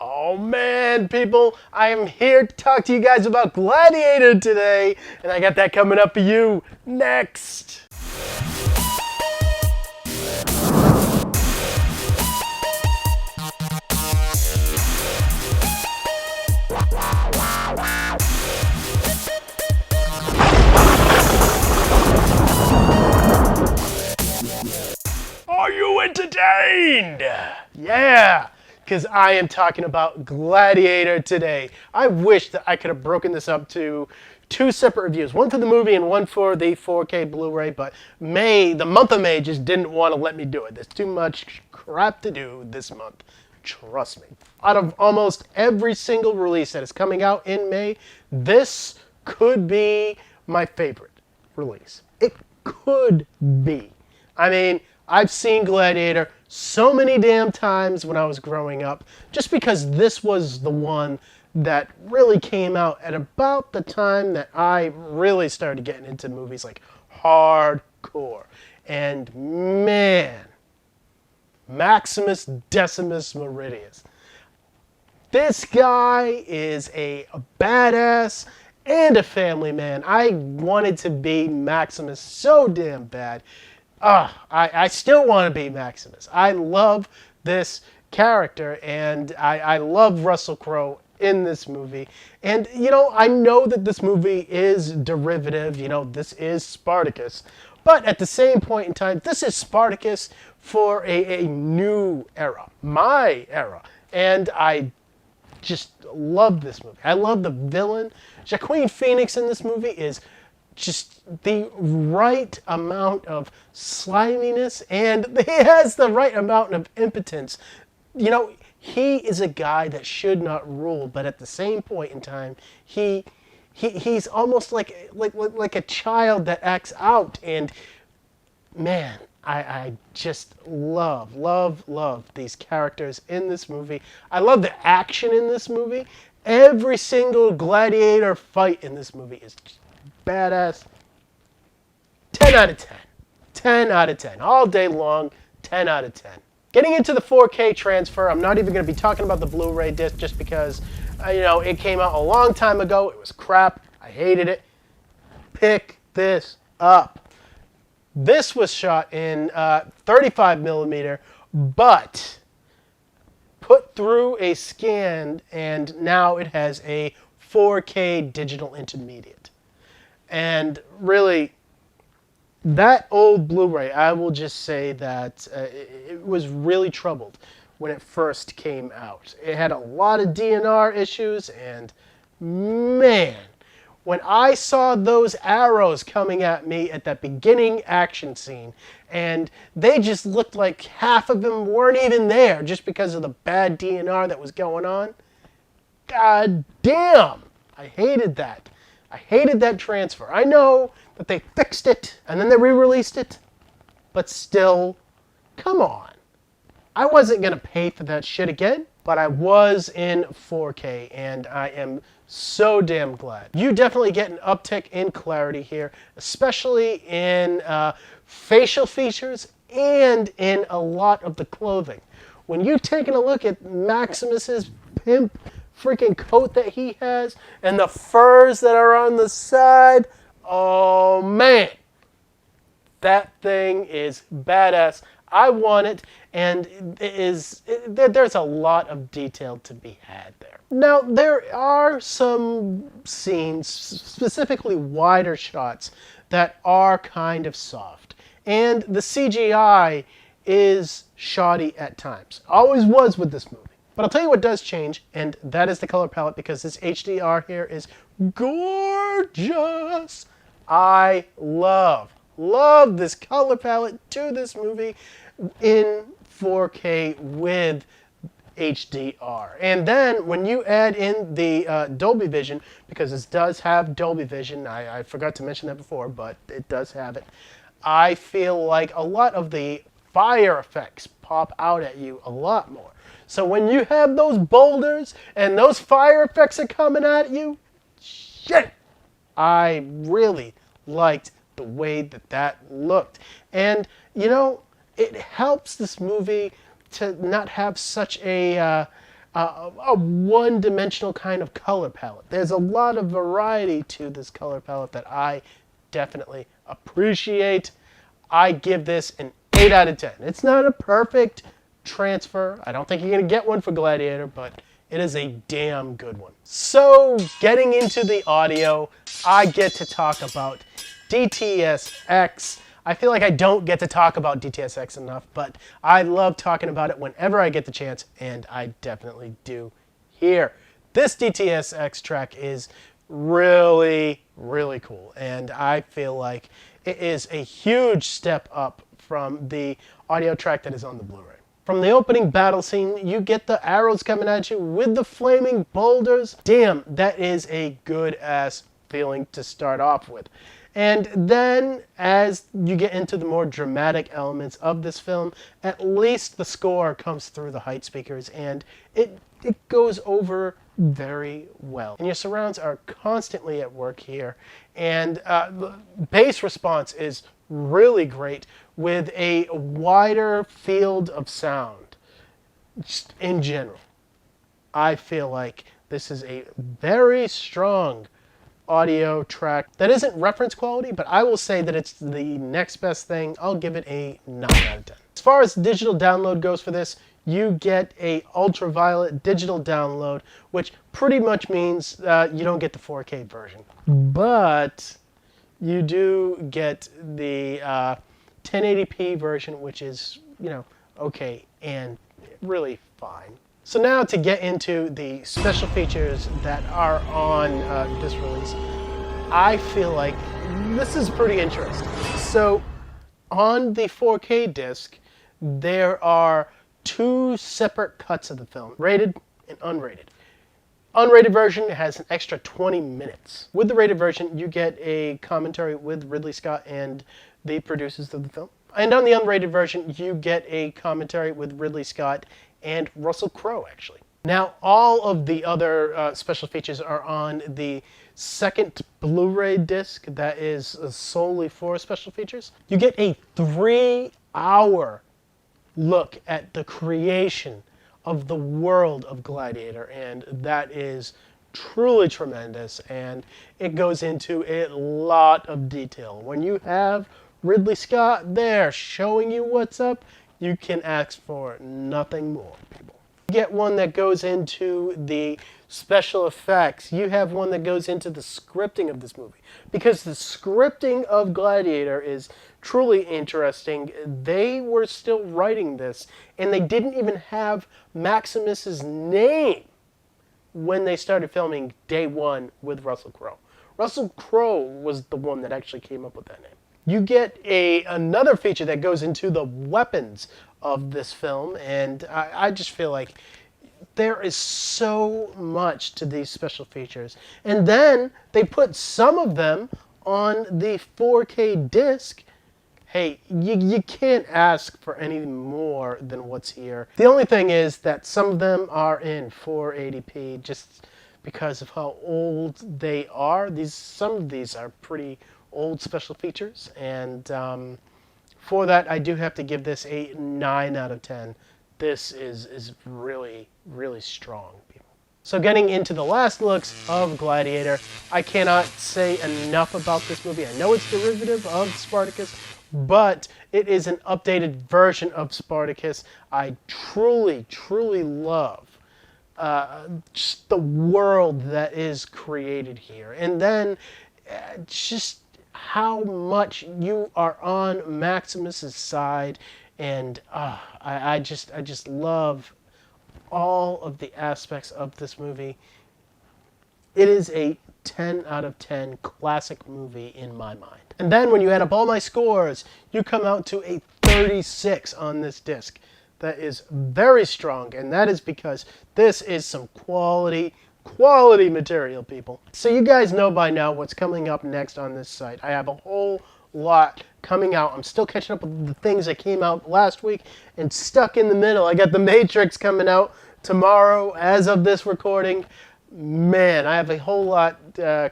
Oh man, people, I am here to talk to you guys about Gladiator today, and I got that coming up for you next. Are you entertained? Yeah, because I am talking about Gladiator today. I wish that I could have broken this up to two separate reviews, one for the movie and one for the 4K Blu-ray, but the month of May just didn't want to let me do it. There's too much crap to do this month. Trust me. Out of almost every single release that is coming out in May, this could be my favorite release. It could be. I mean, I've seen Gladiator so many damn times when I was growing up, just because this was the one that really came out at about the time that I really started getting into movies like hardcore. And man, Maximus Decimus Meridius. This guy is a badass and a family man. I wanted to be Maximus so damn bad. I still want to be Maximus. I love this character, and I love Russell Crowe in this movie. And, you know, I know that this movie is derivative. You know, this is Spartacus. But at the same point in time, this is Spartacus for a new era, my era. And I just love this movie. I love the villain. Joaquin Phoenix in this movie is just the right amount of sliminess, and he has the right amount of impotence. You know, he is a guy that should not rule, but at the same point in time, he's almost like a child that acts out. And man, I just love these characters in this movie. I love the action in this movie. Every single gladiator fight in this movie is just badass. 10 out of 10. 10 out of 10. All day long, 10 out of 10. Getting into the 4K transfer, I'm not even going to be talking about the Blu-ray disc just because, you know, it came out a long time ago. It was crap. I hated it. Pick this up. This was shot in 35 millimeter, but put through a scan, and now it has a 4K digital intermediate. And really, that old Blu-ray, I will just say that it was really troubled when it first came out. It had a lot of DNR issues, and man, when I saw those arrows coming at me at that beginning action scene, and they just looked like half of them weren't even there just because of the bad DNR that was going on, god damn, I hated that. I hated that transfer. I know that they fixed it and then they re-released it, but still, come on. I wasn't going to pay for that shit again, but I was in 4K, and I am so damn glad. You definitely get an uptick in clarity here, especially in facial features and in a lot of the clothing. When you're taking a look at Maximus's pimp freaking coat that he has and the furs that are on the side, oh man, that thing is badass. I want it, and there's a lot of detail to be had there. Now, there are some scenes, specifically wider shots, that are kind of soft, and the CGI is shoddy at times. Always was with this movie. But I'll tell you what does change, and that is the color palette, because this HDR here is gorgeous. I love this color palette to this movie in 4K with HDR. And then when you add in the Dolby Vision, because this does have Dolby Vision, I forgot to mention that before, but it does have it, I feel like a lot of the fire effects pop out at you a lot more. So when you have those boulders and those fire effects are coming at you, shit, I really liked the way that looked. And, you know, it helps this movie to not have such a a one-dimensional kind of color palette. There's a lot of variety to this color palette that I definitely appreciate. I give this an 8 out of 10. It's not a perfect transfer. I don't think you're going to get one for Gladiator, but it is a damn good one. So, getting into the audio, I get to talk about DTSX. I feel like I don't get to talk about DTSX enough, but I love talking about it whenever I get the chance, and I definitely do here. This DTSX track is really, really cool, and I feel like it is a huge step up from the audio track that is on the Blu-ray. From the opening battle scene, you get the arrows coming at you with the flaming boulders. Damn, that is a good-ass feeling to start off with. And then, as you get into the more dramatic elements of this film, at least the score comes through the height speakers, and it goes over very well. And your surrounds are constantly at work here, and the bass response is really great with a wider field of sound, just in general. I feel like this is a very strong audio track that isn't reference quality, but I will say that it's the next best thing. I'll give it a 9 out of 10. As far as digital download goes for this, you get a ultraviolet digital download, which pretty much means you don't get the 4K version. But you do get the 1080p version, which is, okay and really fine. So now to get into the special features that are on this release, I feel like this is pretty interesting. So on the 4K disc, there are 2 separate cuts of the film, rated and unrated. Unrated version has an extra 20 minutes. With the rated version, you get a commentary with Ridley Scott and the producers of the film. And on the unrated version, you get a commentary with Ridley Scott and Russell Crowe, actually. Now, all of the other special features are on the second Blu-ray disc that is solely for special features. You get a 3-hour look at the creation of the world of Gladiator, and that is truly tremendous, and it goes into a lot of detail. When you have Ridley Scott there showing you what's up, you can ask for nothing more, people. You get one that goes into the special effects. You have one that goes into the scripting of this movie, because the scripting of Gladiator is truly interesting. They were still writing this, and they didn't even have Maximus's name when they started filming day one with Russell Crowe. Russell Crowe was the one that actually came up with that name. You get another feature that goes into the weapons of this film, and I just feel like there is so much to these special features. And then they put some of them on the 4K disc. Hey, you can't ask for any more than what's here. The only thing is that some of them are in 480p just because of how old they are. Some of these are pretty old special features, and for that I do have to give this a 9 out of 10. This is really, really strong, people. So getting into the last looks of Gladiator, I cannot say enough about this movie. I know it's derivative of Spartacus, but it is an updated version of Spartacus. I truly, truly love just the world that is created here, and then just how much you are on Maximus's side, and I just love all of the aspects of this movie. It is a 10 out of 10 classic movie in my mind. And then when you add up all my scores, you come out to a 36 on this disc. That is very strong, and that is because this is some quality material, people. So you guys know by now what's coming up next on this site. I have a whole lot coming out. I'm still catching up with the things that came out last week, and stuck in the middle, I got The Matrix coming out tomorrow as of this recording. Man, I have a whole lot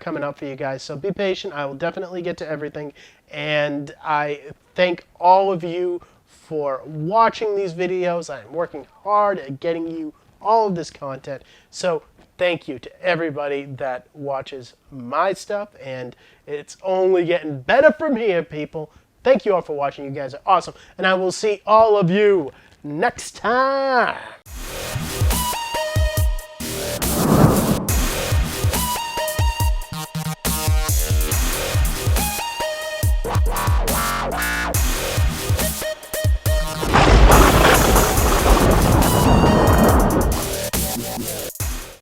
coming up for you guys, so be patient. I will definitely get to everything, and I thank all of you for watching these videos. I'm working hard at getting you all of this content. So thank you to everybody that watches my stuff, and it's only getting better from here, people. Thank you all for watching. You guys are awesome, and I will see all of you next time.